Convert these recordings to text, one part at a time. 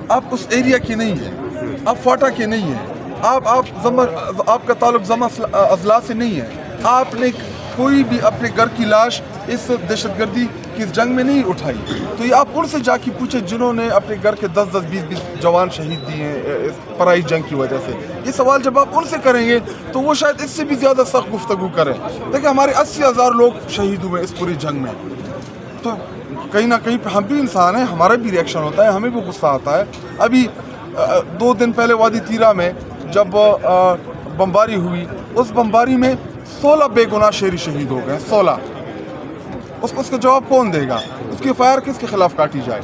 آپ اس ایریا کے نہیں ہیں, آپ فاٹا کے نہیں ہیں, آپ کا تعلق زما اضلاع سے نہیں ہے, آپ نے کوئی بھی اپنے گھر کی لاش اس دہشت گردی کی جنگ میں نہیں اٹھائی. تو یہ آپ ان سے جا کے پوچھیں جنہوں نے اپنے گھر کے 10-20 جوان شہید دیے ہیں اس پرائی جنگ کی وجہ سے. یہ سوال جب آپ ان سے کریں گے تو وہ شاید اس سے بھی زیادہ سخت گفتگو کریں. دیکھیں ہمارے 80,000 لوگ شہید ہوئے اس پوری جنگ میں. تو کہیں نہ کہیں پہ ہم بھی انسان ہیں, ہمارا بھی ریئیکشن ہوتا ہے, ہمیں بھی غصہ آتا ہے. ابھی 2 دن پہلے وادی تیرہ میں جب بمباری ہوئی, اس بمباری میں 16 بے گناہ شہری شہید ہو گئے. 16. اس کا جواب کون دے گا؟ اس کی FIR کس کے خلاف کاٹی جائے؟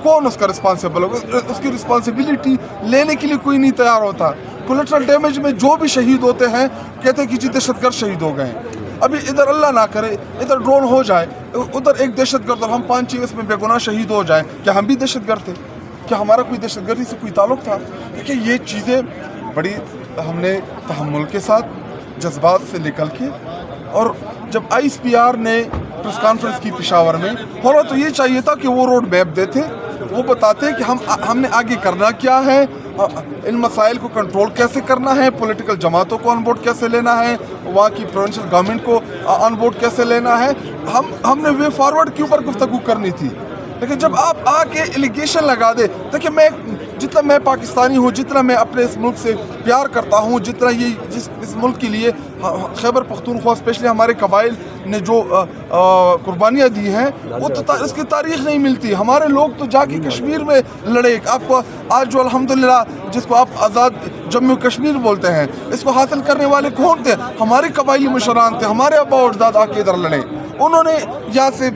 کون اس کا رسپانسیبل ہوگا؟ اس کی رسپانسبلٹی لینے کے لیے کوئی نہیں تیار ہوتا. کولیٹرل ڈیمیج میں جو بھی شہید ہوتے ہیں کہتے ہیں کہ جی دہشت گرد شہید ہو گئے ہیں. ابھی ادھر اللہ نہ کرے ادھر ڈرون ہو جائے, ادھر ایک دہشت گرد اور ہم 5-6 اس میں بے گناہ شہید ہو جائیں, کیا ہم بھی دہشت گرد تھے؟ کیا ہمارا کوئی دہشت گردی سے کوئی تعلق تھا؟ دیکھیں یہ چیزیں بڑی ہم نے تحمل کے ساتھ جذبات سے نکل کے, اور جب ISPR نے پریس کانفرنس کی پشاور میں, ہونا تو یہ چاہیے تھا کہ وہ روڈ میپ دیتے, وہ بتاتے کہ ہم نے آگے کرنا کیا ہے, ان مسائل کو کنٹرول کیسے کرنا ہے, پولیٹیکل جماعتوں کو آن بورڈ کیسے لینا ہے, وہاں کی پروونشل گورنمنٹ کو آن بورڈ کیسے لینا ہے. ہم نے وے فارورڈ کے اوپر گفتگو کرنی تھی. لیکن جب آپ آ کے ایلیگیشن لگا دے, دیکھیں جتنا میں پاکستانی ہوں, جتنا میں اپنے اس ملک سے پیار کرتا ہوں, جتنا اس ملک کے لیے خیبر پختونخوا اسپیشلی ہمارے قبائل نے جو قربانیاں دی ہیں وہ تو اس کی تاریخ نہیں ملتی. ہمارے لوگ تو جا کے کشمیر میں لڑے. آپ کو آج جو الحمدللہ جس کو آپ آزاد جموں کشمیر بولتے ہیں, اس کو حاصل کرنے والے کون تھے؟ ہمارے قبائلی مشران تھے, ہمارے ابا و اجداد آ کے ادھر لڑے. انہوں نے یہاں سے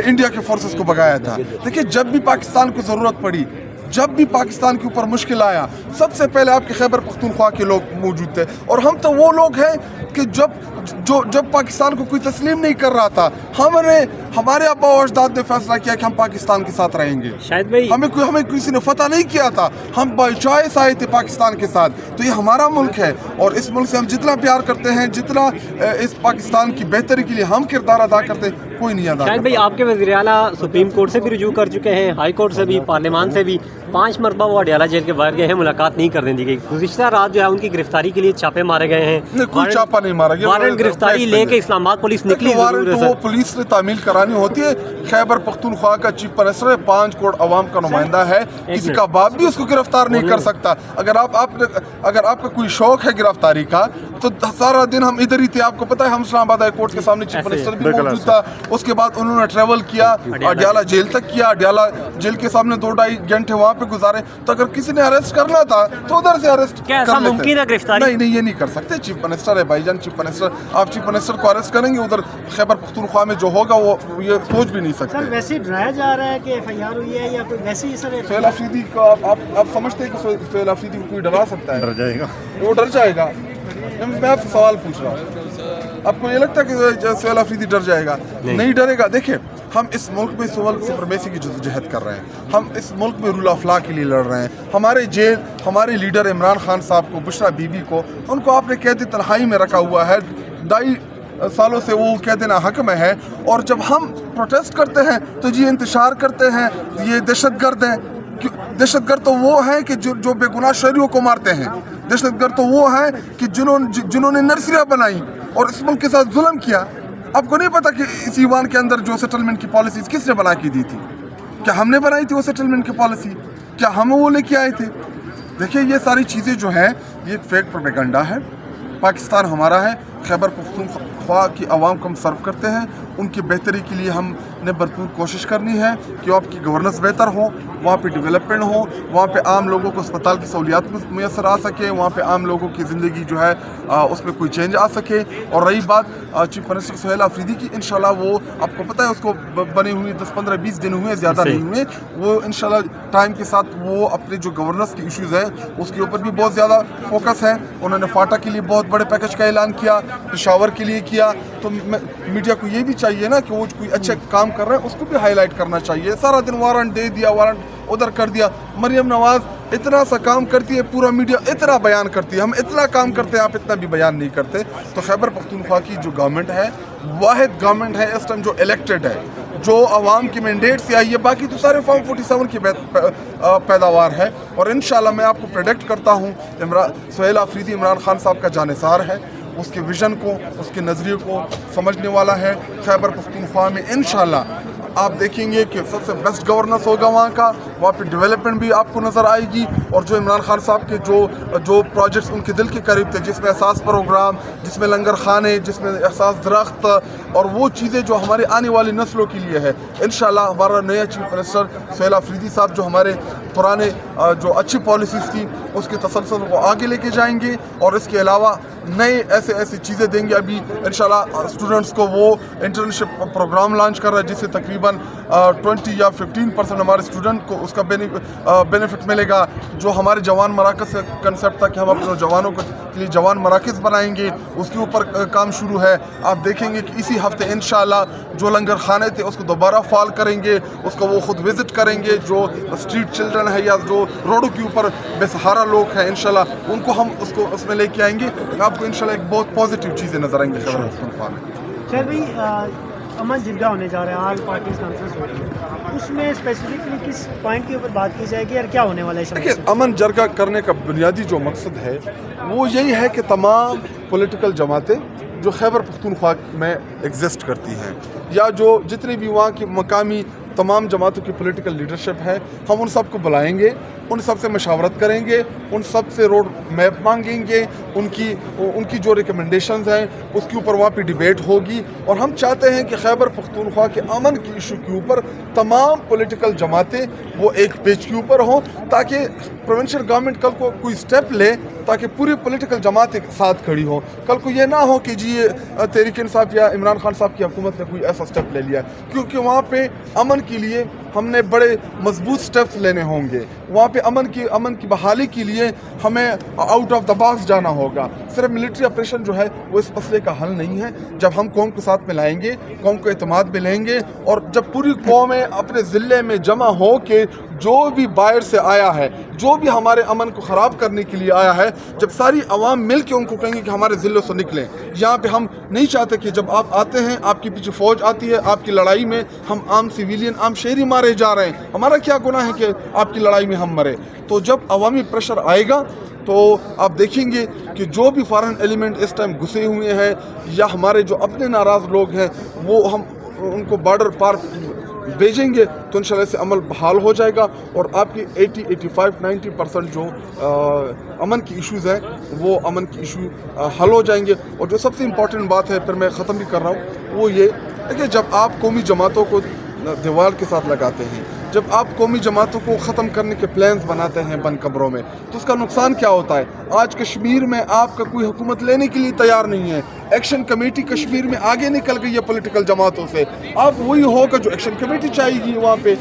انڈیا کے فورسز کو بگایا تھا. دیکھیں جب بھی پاکستان کو ضرورت پڑی, جب بھی پاکستان کے اوپر مشکل آیا, سب سے پہلے آپ کے خیبر پختونخوا کے لوگ موجود تھے. اور ہم تو وہ لوگ ہیں کہ جب پاکستان کو کوئی تسلیم نہیں کر رہا تھا, ہمارے ابا و اجداد نے فیصلہ کیا کہ ہم پاکستان کے ساتھ رہیں گے. شاید بھائی ہمیں کسی نے فتح نہیں کیا تھا, ہم بائی چوائس آئے تھے پاکستان کے ساتھ. تو یہ ہمارا ملک ہے, اور اس ملک سے ہم جتنا پیار کرتے ہیں, جتنا اس پاکستان کی بہتری کے لیے ہم کردار ادا کرتے, کوئی نہیں ادا. شاید بھائی آپ کے وزیر اعلیٰ سپریم کورٹ سے بھی رجوع کر چکے ہیں, ہائی کورٹ سے بھی, پارلیمان سے بھی. 5 مرتبہ وہ اڈیالہ جیل کے باہر گئے ہیں, ملاقات نہیں کرنے دی گئی. گزشتہ رات جو ہے ان کی گرفتاری کے لیے چھاپے مارے گئے ہیں. کوئی چھاپا نہیں مارا گیا, وارنٹ گرفتاری لے کے اسلام آباد پولیس نکلی. وارنٹ تو وہ پولیس نے تعمیل کرانی ہوتی ہے. خیبر پختونخوا کا چیف منسٹر ہے, 5 کروڑ عوام کا نمائندہ ہے, کسی کا باپ بھی اس کو گرفتار نہیں کر سکتا. اگر آپ کا کوئی شوق ہے گرفتاری کا تو سارا دن ہم ادھر ہی تھے. آپ کو پتا ہے ہم اسلام آباد ہائی کورٹ کے سامنے چیف منسٹر بھی موجود تھا. اس کے بعد انہوں نے ٹریول کیا اڈیالہ جیل تک کیا, اڈیالہ جیل کے سامنے 2-2.5 گھنٹے وہاں پہ گزارے. تو اگر کسی نے ایسٹ کرنا تھا تو ادھر سے ایسٹ کر لیتے. نہیں یہ نہیں کر سکتے. چیف منسٹر ہے بھائی جان, چیف منسٹر. آپ چیف منسٹر کو اریسٹ کریں گے, ادھر خیبر پختونخوا میں جو ہوگا وہ یہ سوچ بھی نہیں سکتے. سر ویسے ڈرایا جا رہا ہے کہ FIR ہوئی ہے یا کوئی ویسے ہی سر؟ سہیل آفریدی کو آپ سمجھتے ہیں کہ سہیل آفریدی کو کوئی ڈرا سکتا ہے؟ ڈر جائے گا, وہ ڈر جائے گا. میں آپ سے سوال پوچھ رہا ہوں, آپ کو یہ لگتا ہے کہ سہیل آفریدی ڈر جائے گا؟ نہیں ڈرے گا. دیکھیں ہم اس ملک میں سپریمیسی کی جدوجہد کر رہے ہیں, ہم اس ملک میں رول آف لا کے لیے لڑ رہے ہیں. ہمارے لیڈر عمران خان صاحب کو, بشرا بی بی کو, ان کو آپ نے قید تنہائی میں رکھا ہوا ہے. 2.5 سالوں سے وہ قید حق میں ہے. اور جب ہم پروٹیسٹ کرتے ہیں تو یہ انتشار کرتے ہیں یہ دہشت گرد ہیں. دہشت گرد تو وہ ہیں کہ جو بے گناہ شہریوں کو مارتے ہیں. دہشت گرد تو وہ ہیں کہ جنہوں نے نرسریاں بنائی اور اس ملک کے ساتھ ظلم کیا. آپ کو نہیں پتا کہ اس ایوان کے اندر جو سیٹلمنٹ کی پالیسیز کس نے بنا کے دی تھی؟ کیا ہم نے بنائی تھی وہ سیٹلمنٹ کی پالیسی؟ کیا ہم وہ لے کے آئے تھے؟ دیکھیں یہ ساری چیزیں جو ہیں یہ ایک فیک پروپیگنڈا ہے. پاکستان ہمارا ہے, خیبر پختونخوا کی عوام کو ہم سرو کرتے ہیں. ان کی بہتری کے لیے ہم نے بھرپور کوشش کرنی ہے کہ آپ کی گورننس بہتر ہو, وہاں پہ ڈیولپمنٹ ہو, وہاں پہ عام لوگوں کو اسپتال کی سہولیات میسر آ سکے, وہاں پہ عام لوگوں کی زندگی جو ہے اس میں کوئی چینج آ سکے. اور رہی بات چیف منسٹر سہیل آفریدی کی, انشاءاللہ وہ آپ کو پتہ ہے اس کو بنے ہوئے 10-15-20 دن ہوئے, زیادہ نہیں ہوئے. وہ انشاءاللہ ٹائم کے ساتھ وہ اپنے جو گورننس کے ایشوز ہیں اس کے اوپر بھی بہت زیادہ فوکس ہے. انہوں نے فاٹا کے لیے بہت بڑے پیکج کا اعلان کیا, پشاور کے لیے کیا. تو میڈیا کو یہ بھی چاہیے نا کہ وہ کوئی اچھے کام کر رہے ہیں اس کو بھی ہائی لائٹ کرنا چاہیے. سارا دن وارنٹ دے دیا, وارنٹ ادھر کر دیا. مریم نواز اتنا سا کام کرتی ہے, پورا میڈیا اتنا بیان کرتی ہے, ہم اتنا کام کرتے ہیں, آپ اتنا بھی بیان نہیں کرتے. تو خیبر پختونخوا کی جو گورنمنٹ ہے واحد گورنمنٹ ہے اس ٹائم جو الیکٹڈ ہے, जो आवाम की मैंडेट से आई है, बाकी तो सारे फॉर्म 47 की पैदावार है। और इंशाल्लाह मैं आपको प्रेडिक्ट करता हूँ सुहेल आफरीदी इमरान खान साहब का जानिसार है, उसके विज़न को, उसके नज़रिए को समझने वाला है। खैबर पख्तूनख्वा में इंशाल्लाह आप देखेंगे कि सबसे बेस्ट गवर्नेंस होगा वहाँ का, वहाँ पे डेवलपमेंट भी आपको नज़र आएगी। और जो इमरान खान साहब के जो प्रोजेक्ट्स उनके दिल के करीब थे, जिसमें एहसास प्रोग्राम, जिसमें लंगर खाने, जिसमें एहसास दरख्त, और वो चीज़ें जो हमारे आने वाली नस्लों के लिए है, इंशाल्लाह हमारा नया चीफ मिनिस्टर सुहेल आफरीदी साहब जो हमारे पुराने जो अच्छी पॉलिसीज़ थी उसके तसलसल को आगे लेके जाएंगे। और इसके अलावा नए ऐसे चीज़ें देंगे। अभी इंशाल्लाह स्टूडेंट्स को वो इंटर्नशिप प्रोग्राम लॉन्च कर रहा है, जिससे तकरीबन 20 या 15% हमारे स्टूडेंट को उसका बेनिफिट मिलेगा। जो हमारे जवान मराकज़ का कंसेप्ट था कि हम अपने जवानों के लिए जवान मराकज़ बनाएंगे, उसके ऊपर काम शुरू है। आप देखेंगे कि इसी हफ्ते इंशाल्लाह जो लंगर खाने थे उसको दोबारा फाल करेंगे, उसको वो खुद विज़िट करेंगे। जो स्ट्रीट चिल्ड्रन है या जो रोडों के ऊपर बेसहारा लोग हैं, इंशाल्लाह उनको हम उसमें लेके आएंगे। आपको इंशाल्लाह एक बहुत पॉजिटिव चीज़ें नज़र आएंगी खैबर पख्तूनख्वा में। खैर भाई, अमन जिरगा होने जा रहा है, आज पार्टीज कॉन्फ्रेंस हो रही है, उसमें स्पेसिफिकली किस पॉइंट के ऊपर बात की जाएगी और क्या होने वाला है? देखिए, अमन जरगा करने का बुनियादी जो मकसद है वो यही है कि तमाम पॉलिटिकल जमातें जो खैबर पख्तूनख्वा में एग्जिस्ट करती हैं, या जो जितनी भी वहाँ की मकामी तमाम जमातों की पॉलिटिकल लीडरशिप है, हम उन सब को बुलाएंगे, उन सब से मशावरत करेंगे, उन सब से रोड मैप मांगेंगे, उनकी जो रिकमेंडेशंस हैं उसके ऊपर वहाँ पे डिबेट होगी। और हम चाहते हैं कि खैबर पख्तूनख्वा के अमन की इशू के ऊपर तमाम पॉलिटिकल जमातें वो एक पेज के ऊपर हों, ताकि प्रोविंशियल गवर्नमेंट कल को कोई स्टेप ले, ताकि पूरी पॉलिटिकल जमातें साथ खड़ी हो। कल को ये ना हो कि जी तहरीक इंसाफ या इमरान खान साहब की हुकूमत ने कोई ऐसा स्टेप ले लिया, क्योंकि वहाँ पे अमन के लिए हमने बड़े मजबूत स्टेप्स लेने होंगे। वहाँ पे अमन की बहाली के लिए हमें आउट ऑफ द बॉक्स जाना होगा। सिर्फ मिलिट्री ऑपरेशन जो है वो इस मसले का हल नहीं है। जब हम कौम को साथ में लाएंगे, कौम को एतमाद में लेंगे, और जब पूरी कौमें अपने ज़िले में जमा हो के जो भी बाहर से आया है, जो भी हमारे अमन को ख़राब करने के लिए आया है, जब सारी आवाम मिल के उनको कहेंगे कि हमारे ज़िलों से निकलें। यहाँ पे हम नहीं चाहते कि जब आप आते हैं, आपके पीछे फ़ौज आती है, आपकी लड़ाई में हम आम सिविलियन, आम शहरी मारे जा रहे हैं। हमारा क्या गुनाह है कि आपकी लड़ाई में हम मरे? तो जब अवामी प्रेशर आएगा तो आप देखेंगे कि जो भी फॉरेन एलिमेंट इस टाइम घुसे हुए हैं, या हमारे जो अपने नाराज़ लोग हैं, वो हम उनको बॉर्डर पार भेजेंगे तो इंशाल्लाह से अमल बहाल हो जाएगा। और आपकी 80, 85, 90% जो अमन की इश्यूज़ हैं वो अमन की इशू हल हो जाएंगे। और जो सबसे इम्पॉर्टेंट बात है, फिर मैं ख़त्म भी कर रहा हूँ, वो ये है कि जब आप कौमी जमातों को दीवार के साथ लगाते हैं, जब आप कौमी जमातों को ख़त्म करने के प्लान्स बनाते हैं बंद कमरों में, तो उसका नुकसान क्या होता है? आज कश्मीर में आपका कोई हुकूमत लेने के लिए तैयार नहीं है। एक्शन कमेटी कश्मीर में आगे निकल गई है पॉलिटिकल जमातों से। आप वही होगा जो एक्शन कमेटी चाहेगी वहाँ पे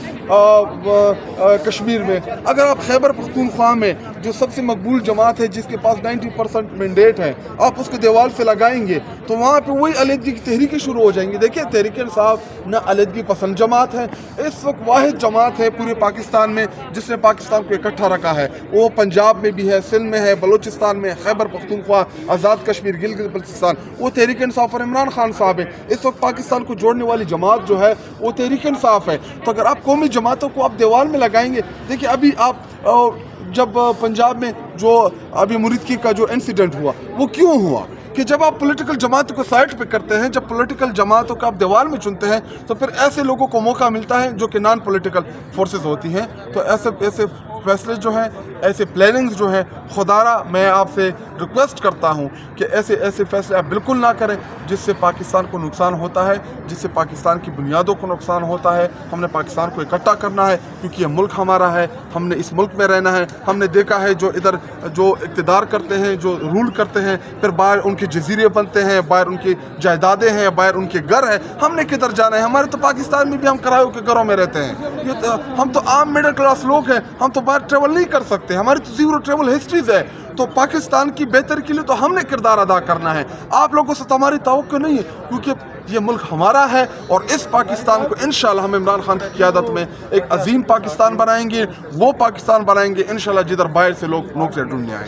कश्मीर में। अगर आप खैबर पख्तूनख्वा में जो सबसे मकबूल जमात है, जिसके पास 90% मैंडेट है, आप उसको दीवार से लगाएंगे तो वहाँ पे वही अलहदगी की तहरीकें शुरू हो जाएंगी। देखिए, तहरीक इंसाफ न अलहदगी पसंद जमात है, इस वक्त वाहिद जमात है पूरे पाकिस्तान में जिसने पाकिस्तान को इकट्ठा रखा है। वो पंजाब में भी है, सिंध में है, बलूचिस्तान में, खैबर पख्तूनख्वा, आज़ाद कश्मीर, गिलगित बल्तिस्तान, वो तहरीक इंसाफ और इमरान खान साहब है। इस वक्त पाकिस्तान को जोड़ने वाली जमात जो है वो तहरीक इंसाफ है। तो अगर आप कौमी जमातों को आप दीवार में लगाएंगे, देखिए अभी आप जब पंजाब में जो अभी मुरीदकी का जो इंसिडेंट हुआ, वो क्यों हुआ? कि जब आप पॉलिटिकल जमातों को साइड पे करते हैं, जब पॉलिटिकल जमातों को आप दीवार में चुनते हैं, तो फिर ऐसे लोगों को मौका मिलता है जो कि नॉन पॉलिटिकल फोर्सेस होती हैं। तो ऐसे फैसले जो हैं, ऐसे प्लानिंग्स जो हैं, खुदारा मैं आपसे रिक्वेस्ट करता हूं कि ऐसे फैसले आप बिल्कुल ना करें जिससे पाकिस्तान को नुकसान होता है, जिससे पाकिस्तान की बुनियादों को नुकसान होता है। हमने पाकिस्तान को इकट्ठा करना है क्योंकि ये मुल्क हमारा है, हमने इस मुल्क में रहना है। हमने देखा है जो इधर जो इक़्तिदार करते हैं, जो रूल करते हैं, फिर बाहर उनके जजीरे बनते हैं, बाहर उनकी जायदादें हैं, बाहर उनके घर हैं। हमने किधर जाना है? हमारे तो पाकिस्तान में भी हम किरायों के घरों में रहते हैं। हम तो आम मिडिल क्लास लोग हैं, हम तो बाहर ट्रेवल नहीं कर सकते, हमारी तो ज़ीरो ट्रेवल हिस्ट्रीज है। तो पाकिस्तान की बेहतरी के लिए तो हमने किरदार अदा करना है। आप लोगों से तो हमारी तवक्को नहीं है, क्योंकि ये मुल्क हमारा है। और इस पाकिस्तान को इंशाल्लाह हम इमरान खान की क़यादत में एक अजीम पाकिस्तान बनाएंगे। वो पाकिस्तान बनाएंगे इंशाल्लाह जिधर बाहर से लोग से ढूंढने आएंगे।